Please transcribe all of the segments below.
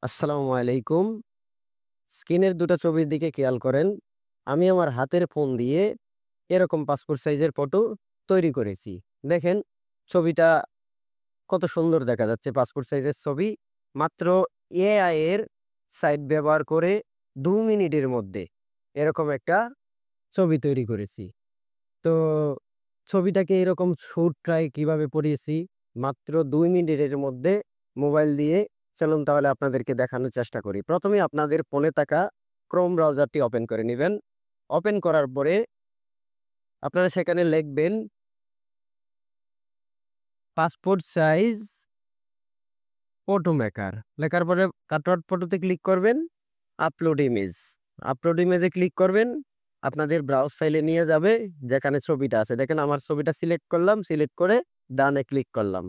আসসালামু আলাইকুম। স্ক্রিনের দুটো ছবির দিকে খেয়াল করেন। আমি আমার হাতের ফোন দিয়ে এরকম পাসপোর্ট সাইজের ফটো তৈরি করেছি। দেখেন ছবিটা কত সুন্দর দেখা যাচ্ছে পাসপোর্ট সাইজের ছবি। মাত্র এআই এর সাইট ব্যবহার করে ২ মিনিটের মধ্যে এরকম একটা ছবি তৈরি করেছি। তো ছবিটাকে এরকম শুটটাই কিভাবে করিয়েছি মাত্র ২ মিনিটের মধ্যে মোবাইল দিয়ে। চলুন তাহলে আপনাদেরকে দেখানোর চেষ্টা করি। প্রথমে আপনাদের ফোনে থাকা ক্রোম ব্রাউজারটি ওপেন করে নিবেন। ওপেন করার পরে আপনারা সেখানে লিখবেন পাসপোর্ট সাইজ ফটো মেকার। লেখার পরে কাটওয়ার্ড ফটোতে ক্লিক করবেন, আপলোড ইমেজ। আপলোড ইমেজে ক্লিক করবেন, আপনাদের ব্রাউজ ফাইলে নিয়ে যাবে যেখানে ছবিটা আছে। দেখেন আমার ছবিটা সিলেক্ট করলাম, সিলেক্ট করে ডানে ক্লিক করলাম।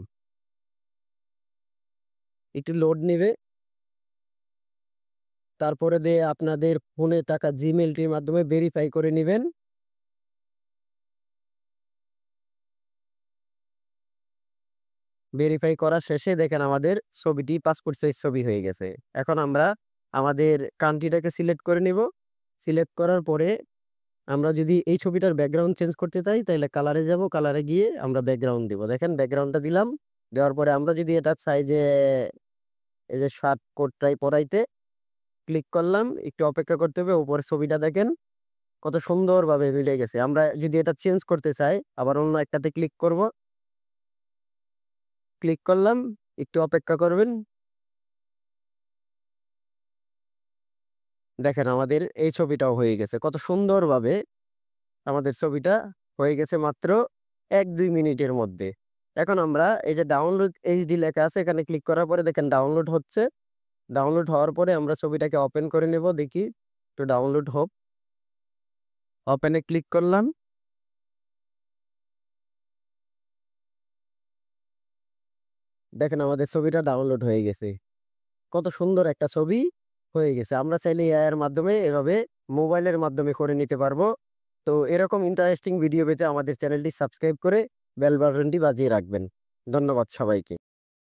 একটু লোড নিবে। তারপরে দিয়ে আপনাদের ফোনে থাকা জিমেইলটির মাধ্যমে ভেরিফাই করে নিবেন। ভেরিফাই করা শেষে দেখেন আমাদের ছবিটি পাসপোর্ট সাইজ ছবি হয়ে গেছে। এখন আমরা আমাদের কান্ট্রিটাকে সিলেক্ট করে নিব। সিলেক্ট করার পরে আমরা যদি এই ছবিটার ব্যাকগ্রাউন্ড চেঞ্জ করতে চাই তাহলে কালারে যাব, কালারে গিয়ে আমরা ব্যাকগ্রাউন্ড দিব। দেখেন ব্যাকগ্রাউন্ডটা দিলাম। দেওয়ার পরে আমরা যদি এটা চাই যে এই যে শার্ট কোটটাই পরাইতে ক্লিক করলাম, একটু অপেক্ষা করতে হবে। উপরে ছবিটা দেখেন কত সুন্দরভাবে মিলে গেছে। আমরা যদি এটা চেঞ্জ করতে চাই আবার অন্য একটাতে ক্লিক করব। ক্লিক করলাম, একটু অপেক্ষা করবেন। দেখেন আমাদের এই ছবিটাও হয়ে গেছে। কত সুন্দরভাবে আমাদের ছবিটা হয়ে গেছে মাত্র ১-২ মিনিটের মধ্যে। এখন আমরা এই যে ডাউনলোড এইচডি লেখা আছে এখানে ক্লিক করার পরে দেখেন ডাউনলোড হচ্ছে। ডাউনলোড হওয়ার পরে আমরা ছবিটাকে ওপেন করে নেব। দেখি একটু ডাউনলোড হোক। ওপেনে ক্লিক করলাম। দেখেন আমাদের ছবিটা ডাউনলোড হয়ে গেছে। কত সুন্দর একটা ছবি হয়ে গেছে। আমরা চাইলে এআই এর মাধ্যমে এভাবে মোবাইলের মাধ্যমে করে নিতে পারবো। তো এরকম ইন্টারেস্টিং ভিডিও পেতে আমাদের চ্যানেলটি সাবস্ক্রাইব করে বেল বাটনটি বাজিয়ে রাখবেন। ধন্যবাদ সবাইকে।